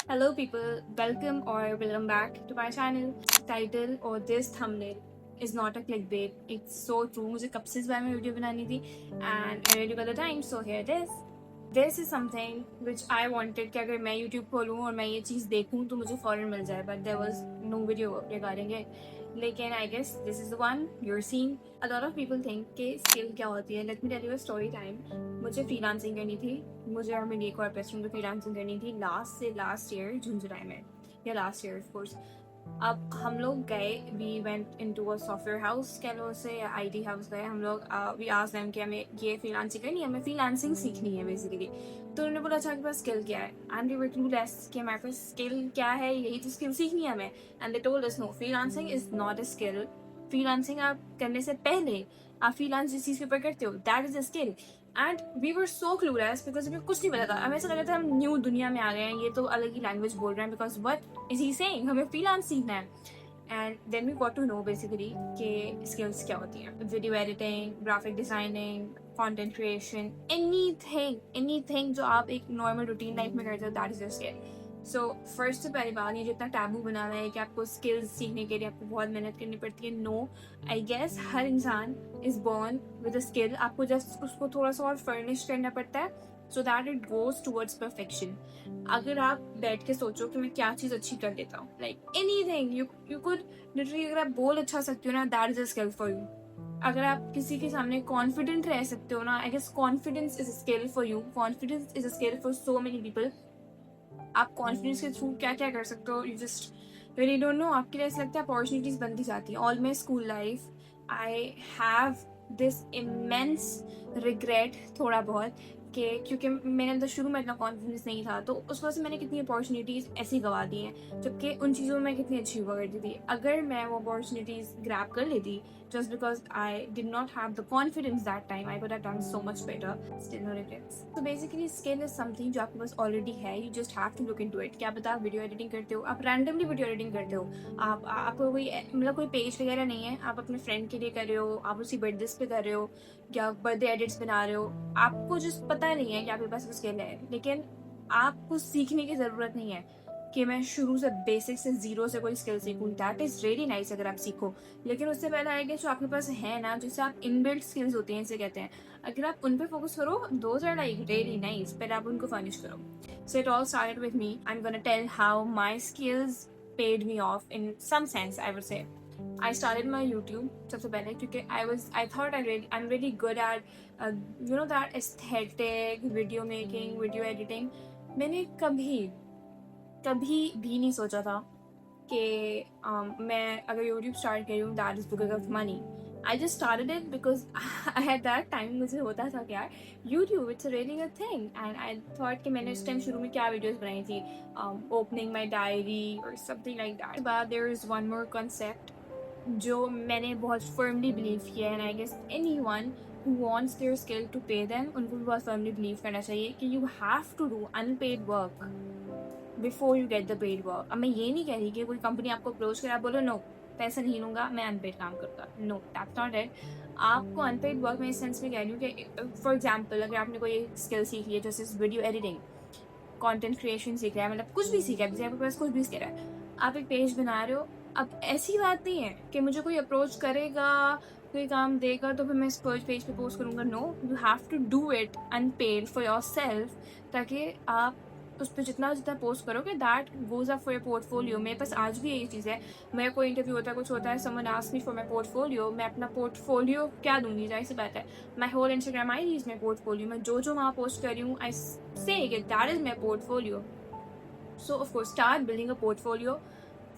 Hello people, welcome back to my channel. Title or this thumbnail is not a clickbait. It's so true. मुझे कब से इस बारे में वीडियो बनानी थी and I really got the time, so here it is. This is something which I wanted कि अगर मैं YouTube खोलूँ और मैं ये चीज़ देखूँ तो मुझे फ़ौरन मिल जाए, but there was no video regarding it. लेकिन I guess this is the one you're seeing. A lot of people think कि skill क्या होती है. Let me tell you a story time. मुझे फ्रीलांसिंग करनी थी, मुझे और मेरी एक और बेस्ट फ्रेंड को फ्रीलांसिंग करनी थी लास्ट ईयर जून जुलाई में, या लास्ट ईयर ऑफ कोर्स. अब हम लोग गए, we went into a software house कह लो उसे, या आईटी हाउस गए हम लोग. वी आस्क्ड देम कि हमें ये फ्रीलांसिंग करनी है, हमें फ्रीलांसिंग सीखनी है बेसिकली. तो उन्होंने बोला अच्छा आपके पास स्किल क्या है, एंड वी वर टू कि हमारे पास स्किल क्या है, यही तो स्किल सीखनी है हमें. And they told us know, freelancing is not a skill. Freelancing आप करने से पहले आप फ्रीलांस जिस चीज़ के ऊपर करते हो that is a skill. And we were so clueless because हमें कुछ नहीं पता था. हमें ऐसा लगा था हम न्यू दुनिया में आ गए हैं, ये तो अलग ही लैंग्वेज बोल रहे हैं, because what is he saying, हमें फ्रीलांस सीखना है. And then we got to know basically कि स्किल्स क्या होती हैं. Video editing, graphic designing, content creation, anything जो आप एक नॉर्मल रूटीन लाइफ में करते हो that is your skill. So first से पहली बात, ये जितना टैबू बना हुआ है कि आपको स्किल्स सीखने के लिए आपको बहुत मेहनत करनी पड़ती है, नो. आई गेस हर इंसान is born with a skill. आपको जस्ट उसको थोड़ा सा और फर्निश करना पड़ता है so that it goes towards perfection. अगर आप बैठ के सोचो कि मैं क्या चीज़ अच्छी कर लेता हूँ, like anything you could literally, अगर आप बोल अच्छा सकते हो ना, that is a skill for you. अगर आप किसी के सामने कॉन्फिडेंट रह सकते हो ना, I guess confidence is a skill for you. Confidence is a skill for so many people. आप कॉन्फिडेंस के थ्रू क्या क्या कर सकते हो, you just really don't know. आपके लिए ऐसा लगता है अपॉर्चुनिटीज बनती जाती हैं. All my school life I have this immense regret थोड़ा बहुत कि क्योंकि मेरे अंदर शुरू में इतना कॉन्फिडेंस नहीं था, तो उस वजह से मैंने कितनी अपॉर्चुनिटीज़ ऐसी गवा दी हैं, जबकि उन चीज़ों में मैं कितनी अच्छी हुआ करती थी. अगर मैं वो अपॉर्चुनिटीज़ ग्रैब कर लेती just because I did not have the confidence that time, I could have done so much better. Still no regrets. So basically skill is something जो आपके पास already है, you just have to look into it. क्या पता आप video editing करते हो, आप randomly video editing करते हो, आपको कोई मतलब कोई पेज वगैरह नहीं है, आप अपने फ्रेंड के लिए कर रहे हो, आप उसी बर्थडे पे कर रहे हो, या बर्थडे एडिट्स बना रहे हो. आपको जस्ट पता नहीं है कि आपके पास स्किल है, लेकिन आपको सीखने की ज़रूरत नहीं है कि मैं शुरू से बेसिक से जीरो से कोई स्किल सीखूं. दैट इज़ रियली नाइस अगर आप सीखो, लेकिन उससे पहले आएगा जो आपके पास है ना, जैसे आप इनबिल्ट स्किल्स होते हैं इसे कहते हैं, अगर आप उन पे फोकस करो, those are like really nice, पहले आप उनको फर्निश करो. So it all started with me. I am gonna tell how my skills paid me off in some sense. I would say I started my YouTube सबसे पहले क्योंकि I thought I'm really good at that aesthetic video making, video editing. मैंने कभी भी नहीं सोचा था कि मैं अगर यूट्यूब स्टार्ट करी हूँ that is because of money. I just started it because at that time मुझे होता था कि यार YouTube it's a really good thing. And I thought कि मैंने उस टाइम शुरू में क्या वीडियोस बनाई थी, ओपनिंग माई डायरी और something like that. But there is one more concept जो मैंने बहुत फर्मली बिलीव किया है, and I guess anyone who wants their skill to pay them, उनको भी बहुत फर्मली बिलीव करना चाहिए कि you have to do unpaid work before you get the paid work. अब मैं ये नहीं कह रही कि कोई कंपनी आपको अप्रोच करे, आप बोलो नो पैसा नहीं लूँगा, मैं अनपेड काम करूँगा. No, that's not it. आपको अनपेड वर्क में इस सेंस में कह रही हूँ कि फॉर एग्जाम्पल अगर आपने कोई स्किल सीख ली है, जैसे वीडियो एडिटिंग, कंटेंट क्रिएशन सीख रहा है, मतलब कुछ भी सीखा है, जैसे आपके पास कुछ भी सीख रहा है, आप एक पेज बना रहे हो. अब ऐसी बात नहीं है कि मुझे कोई अप्रोच करेगा, कोई काम देगा तो फिर मैं इस पेज पे पोस्ट करूँगा. No, you have to do it unpaid for yourself, ताकि आप उस पर जितना पोस्ट करोगे that goes up for your portfolio. मेरे पास आज भी यही चीज़ है, मेरा कोई इंटरव्यू होता है, कुछ होता है, someone asks me for my portfolio, मैं अपना पोर्टफोलियो क्या दूंगी, जाहिर सी बात है. My whole Instagram I is my portfolio. मैं जो वहाँ पोस्ट कर रही हूँ, I say that is my portfolio. So of course start building a portfolio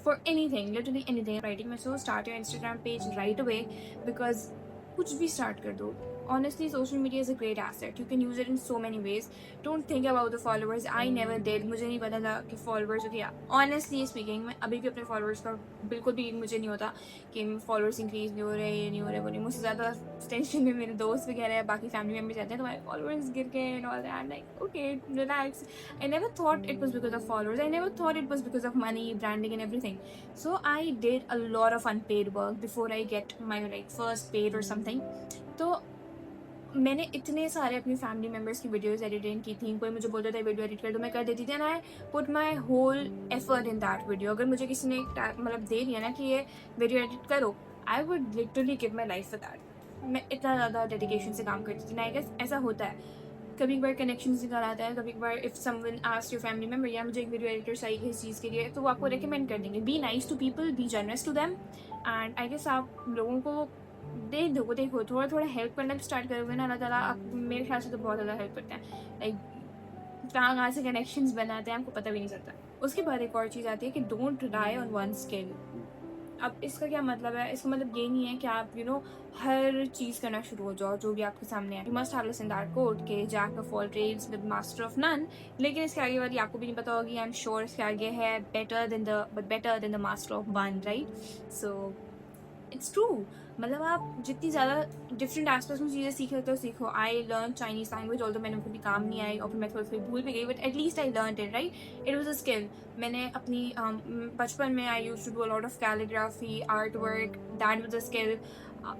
for anything, literally anything. Writing में so start your Instagram page right away because कुछ भी start कर दो. Honestly, social media is a great asset. You can use it in so many ways. Don't think about the followers. I never did. मुझे नहीं पता था कि followers होती है. Honestly speaking, मैं अभी भी अपने followers का बिल्कुल भी मुझे नहीं होता कि followers increase नहीं हो रहे, ये नहीं हो रहा, वो नहीं. मुझसे ज़्यादा टेंशन में मेरे दोस्त वगैरह या बाकी फैमिली मेम्बर्स रहते हैं, तो हमारे followers गिर के and all that. I'm like, okay, relax. I never thought it was because of followers. I never thought it was because of money, branding and everything. So I did a lot of unpaid work before I get my like first paid or something. तो मैंने इतने सारे अपनी family members की videos editing की थी, कोई मुझे बोलता था वीडियो एडिट कर दो, मैं कर देती थी, and I put my whole effort in that video. अगर मुझे किसी ने मतलब दे दिया ना कि ये वीडियो एडिट करो, I would literally give my life for that. मैं इतना ज़्यादा डेडिकेशन से काम करती थी ना। आई गेस ऐसा होता है, कभी कभार कनेक्शन निकल आता है, कभी कभार if someone asks your family member या मुझे एक वीडियो एडिटर चाहिए किसी चीज़ के लिए, तो वो आपको रिकमेंड कर देंगे। Be nice to people, be generous to them, and I guess आप लोगों को देखो थोड़ा थोड़ा हेल्प करना भी स्टार्ट करोगे ना, अल्लाह ताला आप मेरे ख्याल से तो बहुत ज़्यादा हेल्प करते हैं। लाइक कहाँ कहाँ से कनेक्शंस बनाते हैं आपको पता भी नहीं चलता। उसके बाद एक और चीज़ आती है कि don't rely on one skill. अब इसका क्या मतलब है? इसका मतलब ये नहीं है कि आप हर चीज़ करना शुरू हो जाओ जो भी आपके सामने है। You must have listen that quote के jack of all trades with master of none. लेकिन इसके आगे वाली आपको भी नहीं पता होगी। आई एम श्योर इसके आगे है better than the master of one, right? So it's true. मतलब आप जितनी ज़्यादा डिफरेंट एस्पेक्ट्स में चीज़ें सीख लेते हो सीखो। I learn Chinese language, although मैंने कभी काम नहीं आई और फिर मैं थोड़ी थोड़ी भूल भी गई, but at least I learn it, right? It was a skill. मैंने अपनी बचपन में I use to do a lot of calligraphy, art work, that was a skill.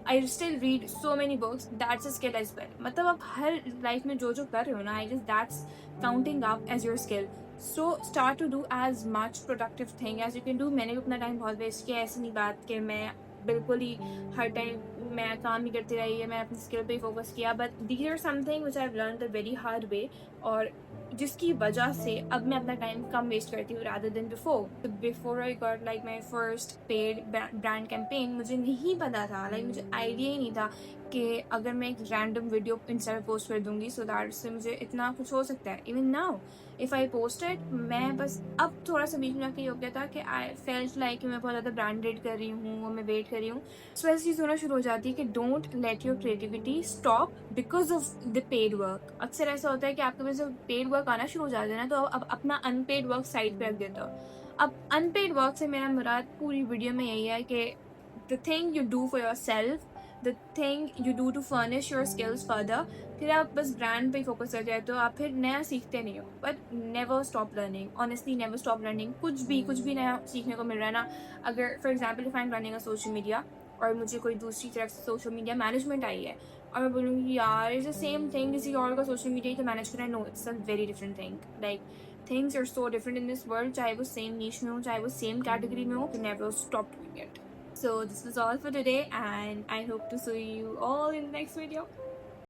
I still read so many books, that's a skill as well. मतलब आप हर life में जो जो कर रहे हो ना, I guess that's counting up as your skill. So start to do as much productive thing as you can do. मैंने भी अपना टाइम बहुत वेस्ट किया, ऐसी नहीं बात कि मैं बिल्कुल ही हर टाइम मैं काम ही करती रही है, मैंने अपनी स्किल पे ही फोकस किया, but these are something which I have learn the very hard way, और जिसकी वजह से अब मैं अपना टाइम कम वेस्ट करती हूँ rather than before. Before I got like my first paid brand campaign, मुझे नहीं पता था, लाइक मुझे आइडिया ही नहीं था कि अगर मैं एक रैंडम वीडियो इंस्टा पे पोस्ट कर दूंगी सो दैट से मुझे इतना कुछ हो सकता है। Even now if I posted, मैं बस अब थोड़ा सा बीच में आके हो गया था कि आई फेल्ट लाइक मैं बहुत ज़्यादा ब्रांडेड कर रही हूँ और मैं वेट कर रही हूँ। सो ऐसी चीज़ होना शुरू हो जाती है कि don't let your creativity stop because of the paid work. अक्सर ऐसा होता है कि आपके पास जब पेड वर्क आना शुरू हो जाता है ना, तो अब अपना अनपेड वर्क साइड पे रख देते हो। अब अनपेड वर्क से मेरा मुराद पूरी वीडियो में यही है कि the thing you do for yourself, the thing you do to furnish your skills further. फिर आप बस ब्रांड पे फोकस कर जाए तो आप फिर नया सीखते नहीं हो। But never stop learning, honestly never stop learning. कुछ भी नया सीखने को मिल रहा है ना। अगर for example if I am running a social media और मुझे कोई दूसरी तरफ से सोशल मीडिया मैनेजमेंट आई है और मैं बोलूँगी यार इट्स द सेम थिंग, किसी और का सोशल मीडिया ही तो मैनेज करें, no it's a very different thing. Like things are so different in this world, चाहे वो सेम नीश में हो, चाहे वो सेम कैटेगरी में हो, never stop doing it. So this was all for today, and I hope to see you all in the next video.